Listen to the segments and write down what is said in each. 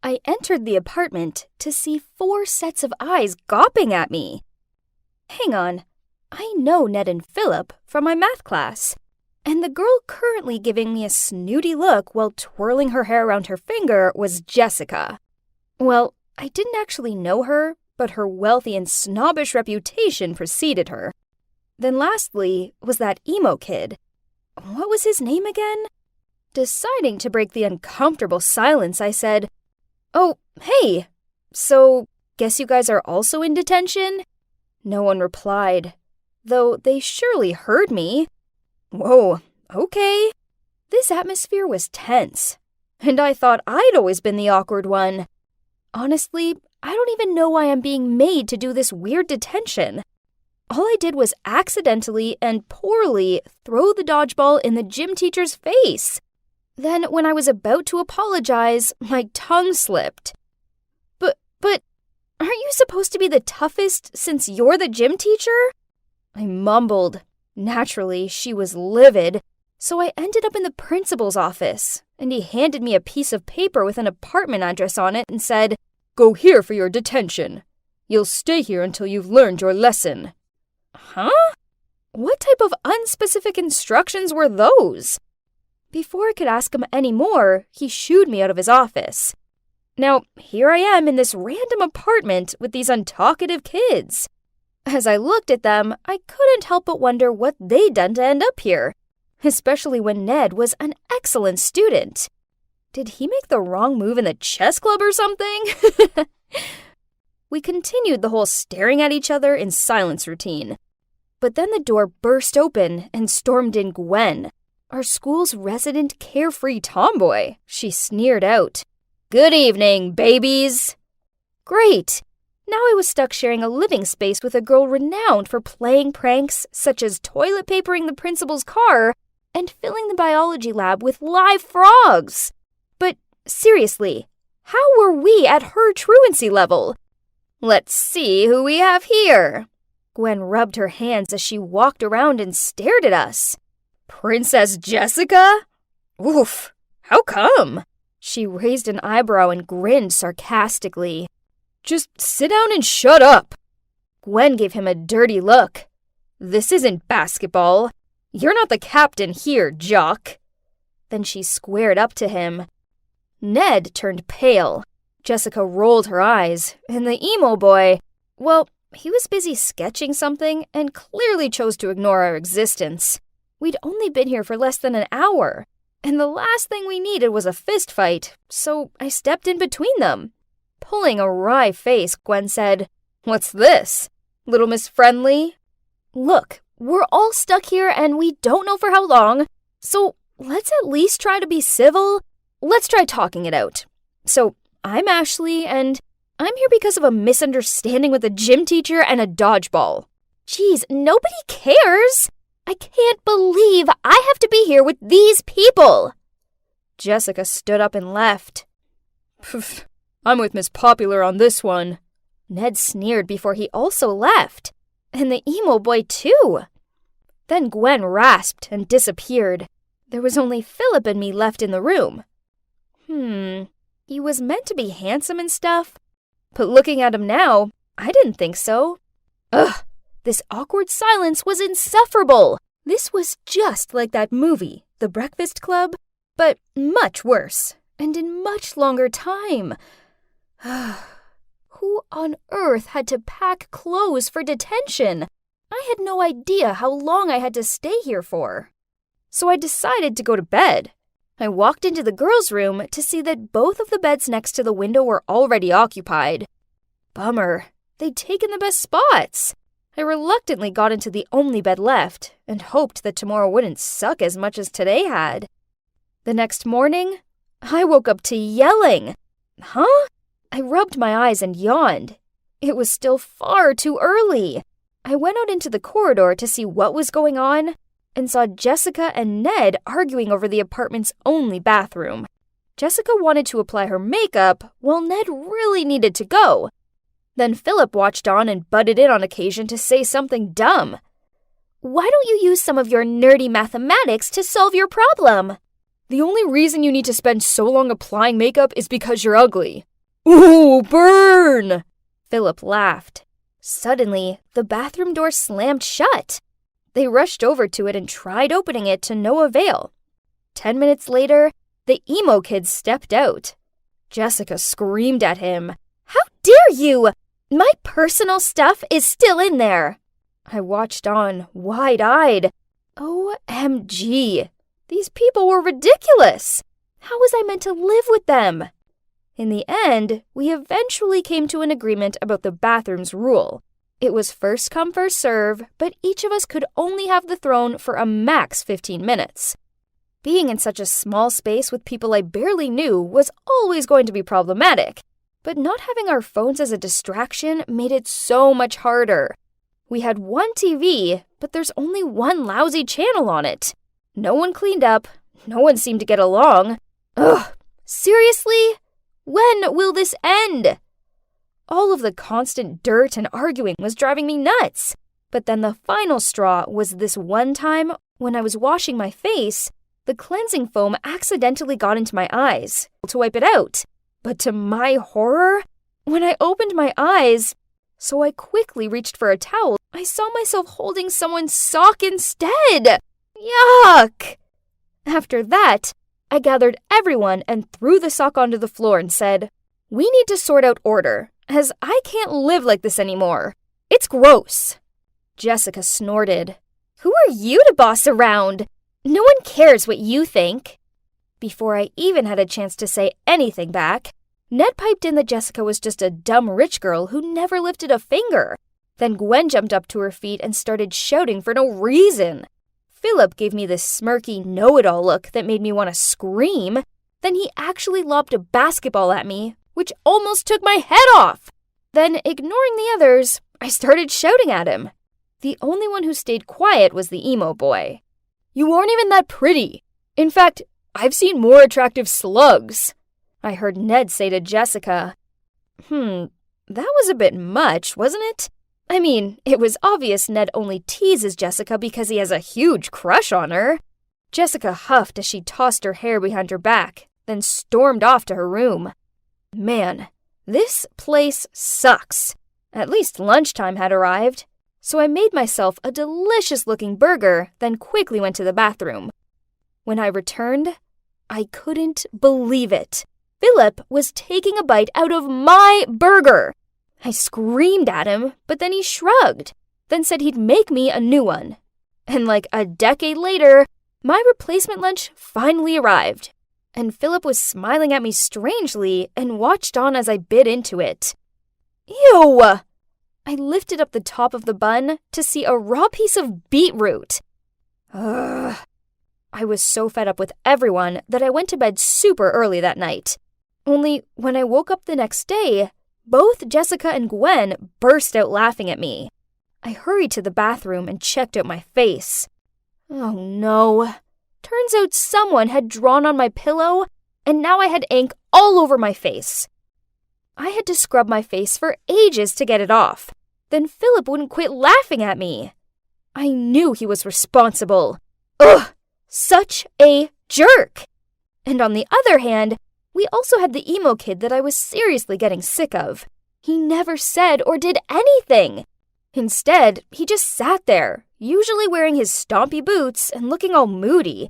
I entered the apartment to see 4 sets of eyes gawping at me. Hang on, I know Ned and Philip from my math class, and the girl currently giving me a snooty look while twirling her hair around her finger was Jessica. Well, I didn't actually know her, but her wealthy and snobbish reputation preceded her. Then lastly was that emo kid. What was his name again? Deciding to break the uncomfortable silence, I said, "Oh, hey, so guess you guys are also in detention?" No one replied, though they surely heard me. Whoa, okay. This atmosphere was tense, and I thought I'd always been the awkward one. Honestly, I don't even know why I'm being made to do this weird detention. All I did was accidentally and poorly throw the dodgeball in the gym teacher's face. Then, when I was about to apologize, my tongue slipped. But, aren't you supposed to be the toughest since you're the gym teacher? I mumbled. Naturally, she was livid, so I ended up in the principal's office, and he handed me a piece of paper with an apartment address on it and said, "Go here for your detention. You'll stay here until you've learned your lesson." Huh? What type of unspecific instructions were those? Before I could ask him any more, he shooed me out of his office. Now, here I am in this random apartment with these untalkative kids. As I looked at them, I couldn't help but wonder what they'd done to end up here, especially when Ned was an excellent student. Did he make the wrong move in the chess club or something? We continued the whole staring at each other in silence routine. But then the door burst open and stormed in Gwen, our school's resident carefree tomboy. She sneered out, "Good evening, babies." Great! Now I was stuck sharing a living space with a girl renowned for playing pranks such as toilet papering the principal's car and filling the biology lab with live frogs. But seriously, how were we at her truancy level? Let's see who we have here. Gwen rubbed her hands as she walked around and stared at us. Princess Jessica? Oof, how come? She raised an eyebrow and grinned sarcastically. Just sit down and shut up. Gwen gave him a dirty look. This isn't basketball. You're not the captain here, jock. Then she squared up to him. Ned turned pale. Jessica rolled her eyes, and the emo boy, well, he was busy sketching something and clearly chose to ignore our existence. We'd only been here for less than an hour, and the last thing we needed was a fist fight, so I stepped in between them. Pulling a wry face, Gwen said, "What's this? Little Miss Friendly?" Look, we're all stuck here and we don't know for how long, so let's at least try to be civil. Let's try talking it out. So, I'm Ashley, and I'm here because of a misunderstanding with a gym teacher and a dodgeball. Geez, nobody cares. I can't believe I have to be here with these people. Jessica stood up and left. Pff, I'm with Miss Popular on this one. Ned sneered before he also left. And the emo boy, too. Then Gwen rasped and disappeared. There was only Philip and me left in the room. He was meant to be handsome and stuff, but looking at him now, I didn't think so. Ugh, this awkward silence was insufferable. This was just like that movie, The Breakfast Club, but much worse, and in much longer time. Who on earth had to pack clothes for detention? I had no idea how long I had to stay here for. So I decided to go to bed. I walked into the girls' room to see that both of the beds next to the window were already occupied. Bummer. They'd taken the best spots. I reluctantly got into the only bed left and hoped that tomorrow wouldn't suck as much as today had. The next morning, I woke up to yelling. Huh? I rubbed my eyes and yawned. It was still far too early. I went out into the corridor to see what was going on and saw Jessica and Ned arguing over the apartment's only bathroom. Jessica wanted to apply her makeup, while Ned really needed to go. Then Philip watched on and butted in on occasion to say something dumb. Why don't you use some of your nerdy mathematics to solve your problem? The only reason you need to spend so long applying makeup is because you're ugly. Ooh, burn! Philip laughed. Suddenly, the bathroom door slammed shut. They rushed over to it and tried opening it to no avail. 10 minutes later, the emo kid stepped out. Jessica screamed at him. How dare you! My personal stuff is still in there. I watched on, wide-eyed. OMG! These people were ridiculous! How was I meant to live with them? In the end, we eventually came to an agreement about the bathroom's rule. It was first come, first serve, but each of us could only have the throne for a max 15 minutes. Being in such a small space with people I barely knew was always going to be problematic, but not having our phones as a distraction made it so much harder. We had one TV, but there's only one lousy channel on it. No one cleaned up, no one seemed to get along. Ugh, seriously? When will this end? All of the constant dirt and arguing was driving me nuts. But then the final straw was this one time when I was washing my face, the cleansing foam accidentally got into my eyes to wipe it out. But to my horror, when I opened my eyes, so I quickly reached for a towel, I saw myself holding someone's sock instead. Yuck! After that, I gathered everyone and threw the sock onto the floor and said, "We need to sort out order, as I can't live like this anymore. It's gross." Jessica snorted. "Who are you to boss around? No one cares what you think." Before I even had a chance to say anything back, Ned piped in that Jessica was just a dumb rich girl who never lifted a finger. Then Gwen jumped up to her feet and started shouting for no reason. Philip gave me this smirky know-it-all look that made me want to scream. Then he actually lobbed a basketball at me, which almost took my head off. Then, ignoring the others, I started shouting at him. The only one who stayed quiet was the emo boy. "You aren't even that pretty. In fact, I've seen more attractive slugs," I heard Ned say to Jessica. That was a bit much, wasn't it? I mean, it was obvious Ned only teases Jessica because he has a huge crush on her. Jessica huffed as she tossed her hair behind her back, then stormed off to her room. Man, this place sucks. At least lunchtime had arrived. So I made myself a delicious-looking burger, then quickly went to the bathroom. When I returned, I couldn't believe it. Philip was taking a bite out of my burger. I screamed at him, but then he shrugged, then said he'd make me a new one. And like a decade later, my replacement lunch finally arrived, and Philip was smiling at me strangely and watched on as I bit into it. Ew! I lifted up the top of the bun to see a raw piece of beetroot. Ugh. I was so fed up with everyone that I went to bed super early that night. Only when I woke up the next day, both Jessica and Gwen burst out laughing at me. I hurried to the bathroom and checked out my face. Oh no. Turns out someone had drawn on my pillow, and now I had ink all over my face. I had to scrub my face for ages to get it off. Then Philip wouldn't quit laughing at me. I knew he was responsible. Ugh! Such a jerk! And on the other hand, we also had the emo kid that I was seriously getting sick of. He never said or did anything. Instead, he just sat there, usually wearing his stompy boots and looking all moody.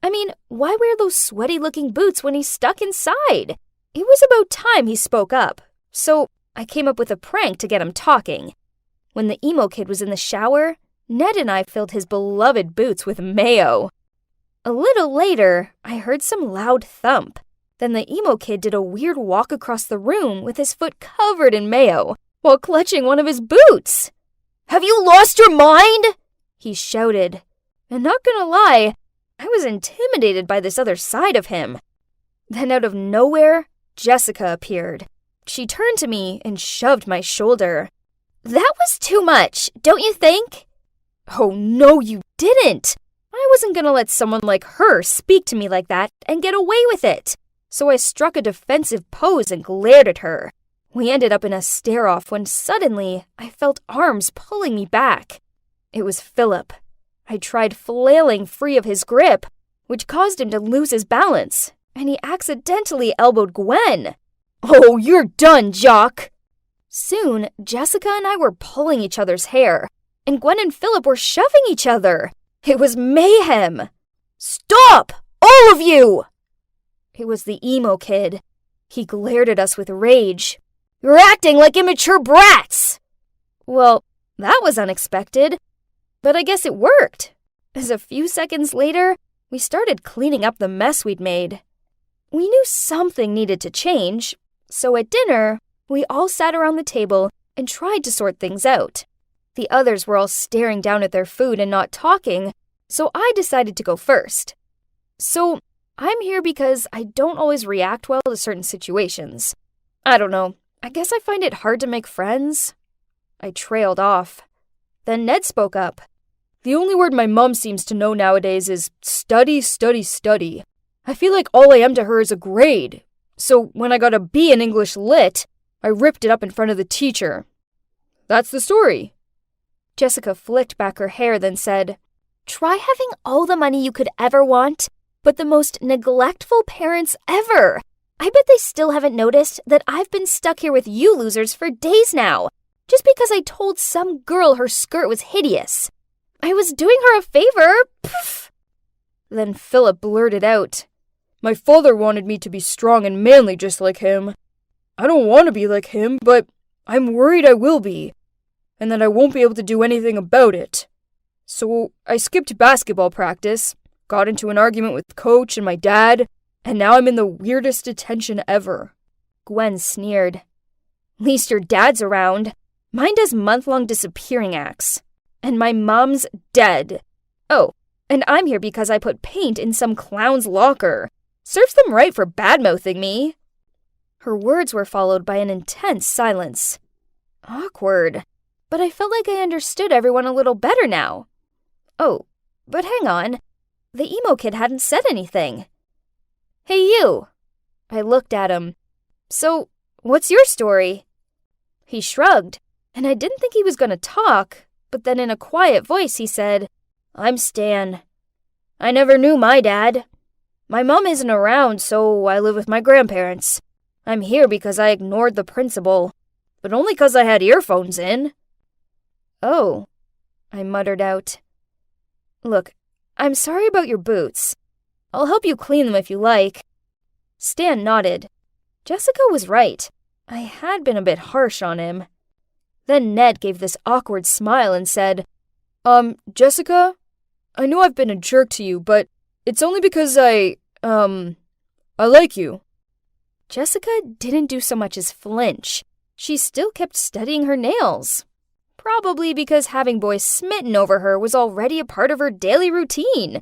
I mean, why wear those sweaty-looking boots when he's stuck inside? It was about time he spoke up, so I came up with a prank to get him talking. When the emo kid was in the shower, Ned and I filled his beloved boots with mayo. A little later, I heard some loud thump. Then the emo kid did a weird walk across the room with his foot covered in mayo, while clutching one of his boots. "Have you lost your mind?" he shouted. And not gonna lie, I was intimidated by this other side of him. Then out of nowhere, Jessica appeared. She turned to me and shoved my shoulder. "That was too much, don't you think?" "Oh, no, you didn't. I wasn't gonna let someone like her speak to me like that and get away with it." So I struck a defensive pose and glared at her. We ended up in a stare-off when suddenly I felt arms pulling me back. It was Philip. I tried flailing free of his grip, which caused him to lose his balance, and he accidentally elbowed Gwen. Oh, you're done, Jock! Soon, Jessica and I were pulling each other's hair, and Gwen and Philip were shoving each other. It was mayhem. Stop! All of you! It was the emo kid. He glared at us with rage. You're acting like immature brats! Well, that was unexpected, but I guess it worked, as a few seconds later, we started cleaning up the mess we'd made. We knew something needed to change, so at dinner, we all sat around the table and tried to sort things out. The others were all staring down at their food and not talking, so I decided to go first. So, I'm here because I don't always react well to certain situations. I don't know, I guess I find it hard to make friends. I trailed off. Then Ned spoke up. The only word my mom seems to know nowadays is study, study, study. I feel like all I am to her is a grade. So when I got a B in English Lit, I ripped it up in front of the teacher. That's the story. Jessica flicked back her hair, then said, Try having all the money you could ever want, but the most neglectful parents ever. I bet they still haven't noticed that I've been stuck here with you losers for days now, just because I told some girl her skirt was hideous. I was doing her a favor. Poof. Then Philip blurted out, My father wanted me to be strong and manly just like him. I don't want to be like him, but I'm worried I will be, and that I won't be able to do anything about it. So I skipped basketball practice, got into an argument with Coach and my dad, and now I'm in the weirdest detention ever. Gwen sneered. Least your dad's around. Mine does month-long disappearing acts. And my mom's dead. Oh, and I'm here because I put paint in some clown's locker. Serves them right for bad-mouthing me. Her words were followed by an intense silence. Awkward. But I felt like I understood everyone a little better now. Oh, but hang on. The emo kid hadn't said anything. Hey, you. I looked at him. So, what's your story? He shrugged, and I didn't think he was going to talk, but then in a quiet voice he said, I'm Stan. I never knew my dad. My mom isn't around, so I live with my grandparents. I'm here because I ignored the principal, but only because I had earphones in. Oh, I muttered out. Look, I'm sorry about your boots. I'll help you clean them if you like. Stan nodded. Jessica was right. I had been a bit harsh on him. Then Ned gave this awkward smile and said, Jessica, I know I've been a jerk to you, but it's only because I like you. Jessica didn't do so much as flinch. She still kept studying her nails. Probably because having boys smitten over her was already a part of her daily routine.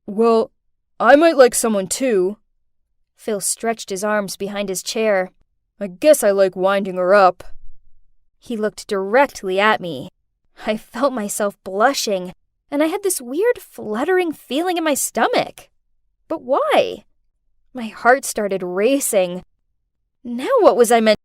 Well, I might like someone too. Phil stretched his arms behind his chair. I guess I like winding her up. He looked directly at me. I felt myself blushing, and I had this weird fluttering feeling in my stomach. But why? My heart started racing. Now what was I meant